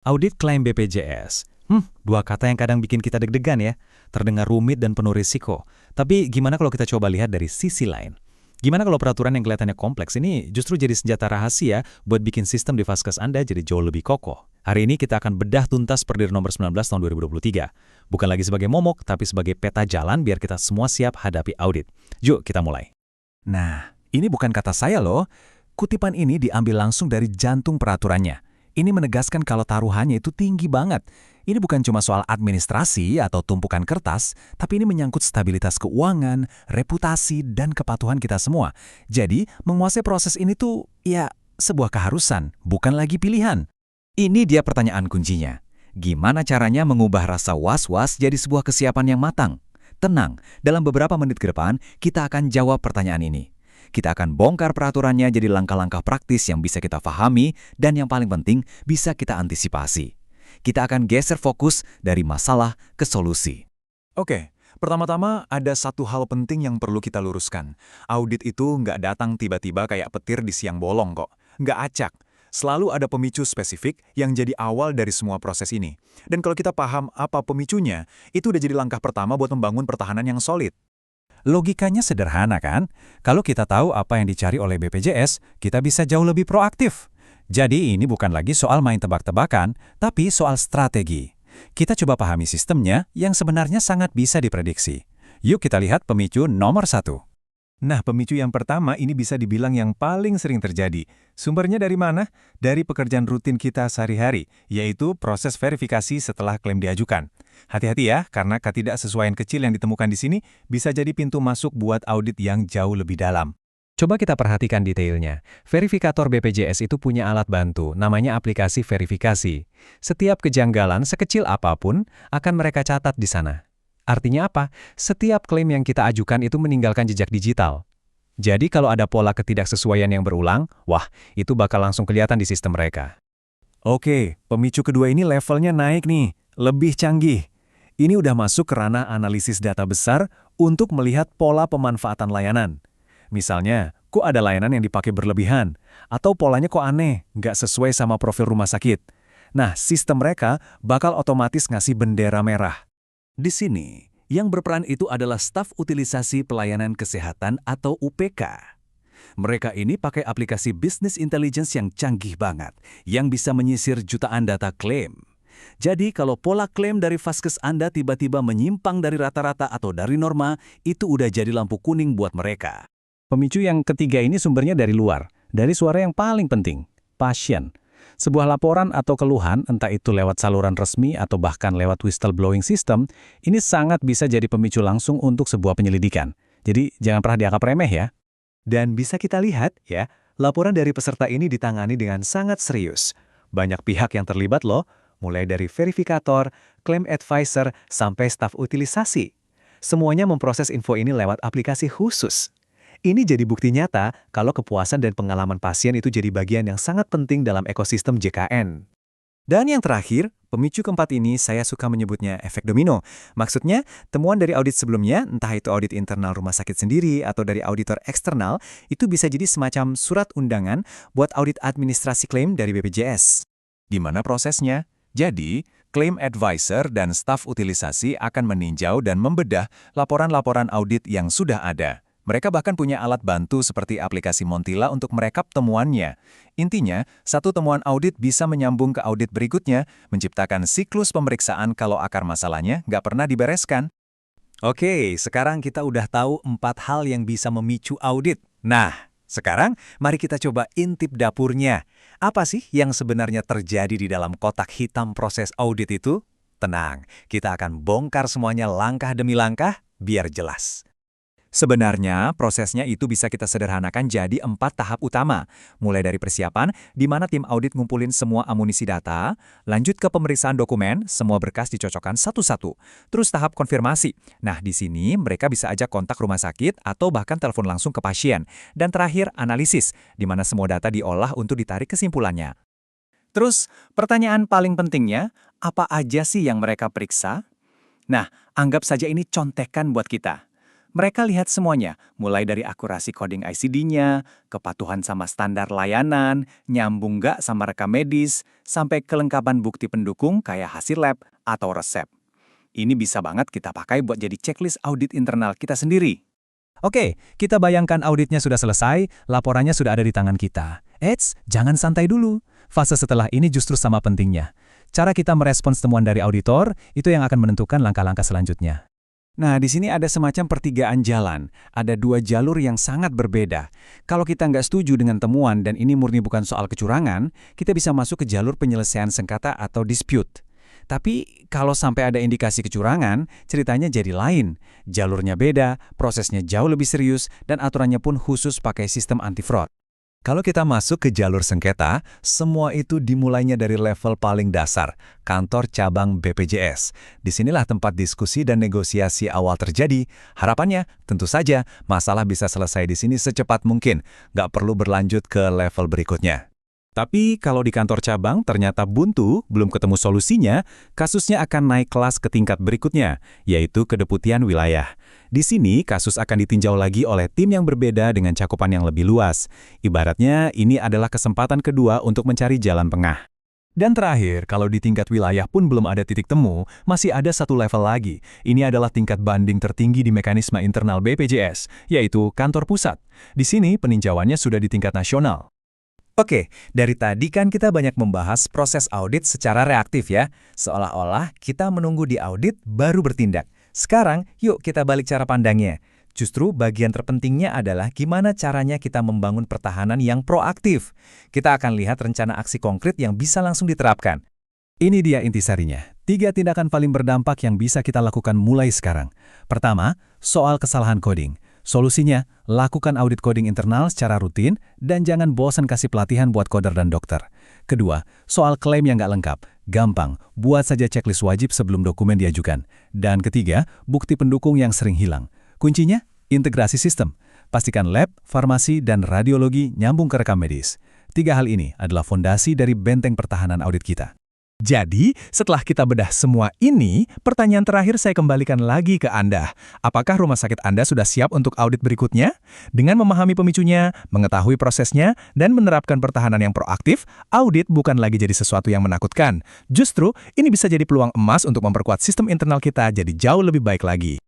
Audit klaim BPJS. Dua kata yang kadang bikin kita deg-degan ya. Terdengar rumit dan penuh risiko. Tapi gimana kalau kita coba lihat dari sisi lain? Gimana kalau peraturan yang kelihatannya kompleks ini justru jadi senjata rahasia buat bikin sistem di Vaskes Anda jadi jauh lebih kokoh? Hari ini kita akan bedah tuntas Perdir nomor 19 tahun 2023. Bukan lagi sebagai momok, tapi sebagai peta jalan biar kita semua siap hadapi audit. Yuk kita mulai. Nah, ini bukan kata saya loh. Kutipan ini diambil langsung dari jantung peraturannya. Ini menegaskan kalau taruhannya itu tinggi banget. Ini bukan cuma soal administrasi atau tumpukan kertas, tapi ini menyangkut stabilitas keuangan, reputasi, dan kepatuhan kita semua. Jadi, menguasai proses ini tuh, ya, sebuah keharusan, bukan lagi pilihan. Ini dia pertanyaan kuncinya. Gimana caranya mengubah rasa was-was jadi sebuah kesiapan yang matang? Tenang, dalam beberapa menit ke depan, kita akan jawab pertanyaan ini. Kita akan bongkar peraturannya jadi langkah-langkah praktis yang bisa kita pahami dan yang paling penting bisa kita antisipasi. Kita akan geser fokus dari masalah ke solusi. Oke, pertama-tama ada satu hal penting yang perlu kita luruskan. Audit itu nggak datang tiba-tiba kayak petir di siang bolong kok. Nggak acak. Selalu ada pemicu spesifik yang jadi awal dari semua proses ini. Dan kalau kita paham apa pemicunya, itu udah jadi langkah pertama buat membangun pertahanan yang solid. Logikanya sederhana kan? Kalau kita tahu apa yang dicari oleh BPJS, kita bisa jauh lebih proaktif. Jadi ini bukan lagi soal main tebak-tebakan, tapi soal strategi. Kita coba pahami sistemnya yang sebenarnya sangat bisa diprediksi. Yuk kita lihat pemicu nomor 1. Nah, pemicu yang pertama ini bisa dibilang yang paling sering terjadi. Sumbernya dari mana? Dari pekerjaan rutin kita sehari-hari, yaitu proses verifikasi setelah klaim diajukan. Hati-hati ya, karena ketidaksesuaian kecil yang ditemukan di sini bisa jadi pintu masuk buat audit yang jauh lebih dalam. Coba kita perhatikan detailnya. Verifikator BPJS itu punya alat bantu, namanya aplikasi verifikasi. Setiap kejanggalan sekecil apapun akan mereka catat di sana. Artinya apa? Setiap klaim yang kita ajukan itu meninggalkan jejak digital. Jadi kalau ada pola ketidaksesuaian yang berulang, wah, itu bakal langsung kelihatan di sistem mereka. Oke, pemicu kedua ini levelnya naik nih, lebih canggih. Ini udah masuk ke ranah analisis data besar untuk melihat pola pemanfaatan layanan. Misalnya, kok ada layanan yang dipakai berlebihan? Atau polanya kok aneh, nggak sesuai sama profil rumah sakit? Nah, sistem mereka bakal otomatis ngasih bendera merah. Di sini, yang berperan itu adalah staf utilisasi pelayanan kesehatan atau UPK. Mereka ini pakai aplikasi Business Intelligence yang canggih banget, yang bisa menyisir jutaan data klaim. Jadi kalau pola klaim dari Vaskes Anda tiba-tiba menyimpang dari rata-rata atau dari norma, itu udah jadi lampu kuning buat mereka. Pemicu yang ketiga ini sumbernya dari luar, dari suara yang paling penting, pasien. Sebuah laporan atau keluhan, entah itu lewat saluran resmi atau bahkan lewat whistleblowing system, ini sangat bisa jadi pemicu langsung untuk sebuah penyelidikan. Jadi jangan pernah dianggap remeh ya. Dan bisa kita lihat ya, laporan dari peserta ini ditangani dengan sangat serius. Banyak pihak yang terlibat loh, mulai dari verifikator, claim advisor, sampai staf utilisasi. Semuanya memproses info ini lewat aplikasi khusus. Ini jadi bukti nyata kalau kepuasan dan pengalaman pasien itu jadi bagian yang sangat penting dalam ekosistem JKN. Dan yang terakhir, pemicu keempat ini saya suka menyebutnya efek domino. Maksudnya, temuan dari audit sebelumnya, entah itu audit internal rumah sakit sendiri atau dari auditor eksternal, itu bisa jadi semacam surat undangan buat audit administrasi klaim dari BPJS. Gimana prosesnya? Jadi, claim advisor dan staf utilisasi akan meninjau dan membedah laporan-laporan audit yang sudah ada. Mereka bahkan punya alat bantu seperti aplikasi Montilla untuk merekap temuannya. Intinya, satu temuan audit bisa menyambung ke audit berikutnya, menciptakan siklus pemeriksaan kalau akar masalahnya nggak pernah dibereskan. Oke, sekarang kita udah tahu 4 hal yang bisa memicu audit. Nah, sekarang mari kita coba intip dapurnya. Apa sih yang sebenarnya terjadi di dalam kotak hitam proses audit itu? Tenang, kita akan bongkar semuanya langkah demi langkah, biar jelas. Sebenarnya, prosesnya itu bisa kita sederhanakan jadi 4 tahap utama. Mulai dari persiapan, di mana tim audit ngumpulin semua amunisi data, lanjut ke pemeriksaan dokumen, semua berkas dicocokkan satu-satu. Terus tahap konfirmasi. Nah, di sini mereka bisa ajak kontak rumah sakit atau bahkan telepon langsung ke pasien. Dan terakhir, analisis, di mana semua data diolah untuk ditarik kesimpulannya. Terus, pertanyaan paling pentingnya, apa aja sih yang mereka periksa? Nah, anggap saja ini contekan buat kita. Mereka lihat semuanya, mulai dari akurasi coding ICD-nya, kepatuhan sama standar layanan, nyambung nggak sama rekam medis, sampai kelengkapan bukti pendukung kayak hasil lab atau resep. Ini bisa banget kita pakai buat jadi checklist audit internal kita sendiri. Oke, kita bayangkan auditnya sudah selesai, laporannya sudah ada di tangan kita. Eits, jangan santai dulu. Fase setelah ini justru sama pentingnya. Cara kita merespons temuan dari auditor, itu yang akan menentukan langkah-langkah selanjutnya. Nah, di sini ada semacam pertigaan jalan. Ada dua jalur yang sangat berbeda. Kalau kita nggak setuju dengan temuan dan ini murni bukan soal kecurangan, kita bisa masuk ke jalur penyelesaian sengketa atau dispute. Tapi kalau sampai ada indikasi kecurangan, ceritanya jadi lain. Jalurnya beda, prosesnya jauh lebih serius, dan aturannya pun khusus pakai sistem anti-fraud. Kalau kita masuk ke jalur sengketa, semua itu dimulainya dari level paling dasar, kantor cabang BPJS. Disinilah tempat diskusi dan negosiasi awal terjadi. Harapannya, tentu saja, masalah bisa selesai di sini secepat mungkin. Nggak perlu berlanjut ke level berikutnya. Tapi kalau di kantor cabang ternyata buntu, belum ketemu solusinya, kasusnya akan naik kelas ke tingkat berikutnya, yaitu kedeputian wilayah. Di sini, kasus akan ditinjau lagi oleh tim yang berbeda dengan cakupan yang lebih luas. Ibaratnya, ini adalah kesempatan kedua untuk mencari jalan tengah. Dan terakhir, kalau di tingkat wilayah pun belum ada titik temu, masih ada satu level lagi. Ini adalah tingkat banding tertinggi di mekanisme internal BPJS, yaitu kantor pusat. Di sini, peninjauannya sudah di tingkat nasional. Oke, dari tadi kan kita banyak membahas proses audit secara reaktif ya. Seolah-olah kita menunggu di audit baru bertindak. Sekarang, yuk kita balik cara pandangnya. Justru bagian terpentingnya adalah gimana caranya kita membangun pertahanan yang proaktif. Kita akan lihat rencana aksi konkret yang bisa langsung diterapkan. Ini dia intisarinya. 3 tindakan paling berdampak yang bisa kita lakukan mulai sekarang. Pertama, soal kesalahan coding. Solusinya, lakukan audit coding internal secara rutin dan jangan bosan kasih pelatihan buat coder dan dokter. Kedua, soal klaim yang nggak lengkap. Gampang, buat saja checklist wajib sebelum dokumen diajukan. Dan ketiga, bukti pendukung yang sering hilang. Kuncinya, integrasi sistem. Pastikan lab, farmasi, dan radiologi nyambung ke rekam medis. 3 hal ini adalah fondasi dari benteng pertahanan audit kita. Jadi, setelah kita bedah semua ini, pertanyaan terakhir saya kembalikan lagi ke Anda. Apakah rumah sakit Anda sudah siap untuk audit berikutnya? Dengan memahami pemicunya, mengetahui prosesnya, dan menerapkan pertahanan yang proaktif, audit bukan lagi jadi sesuatu yang menakutkan. Justru, ini bisa jadi peluang emas untuk memperkuat sistem internal kita jadi jauh lebih baik lagi.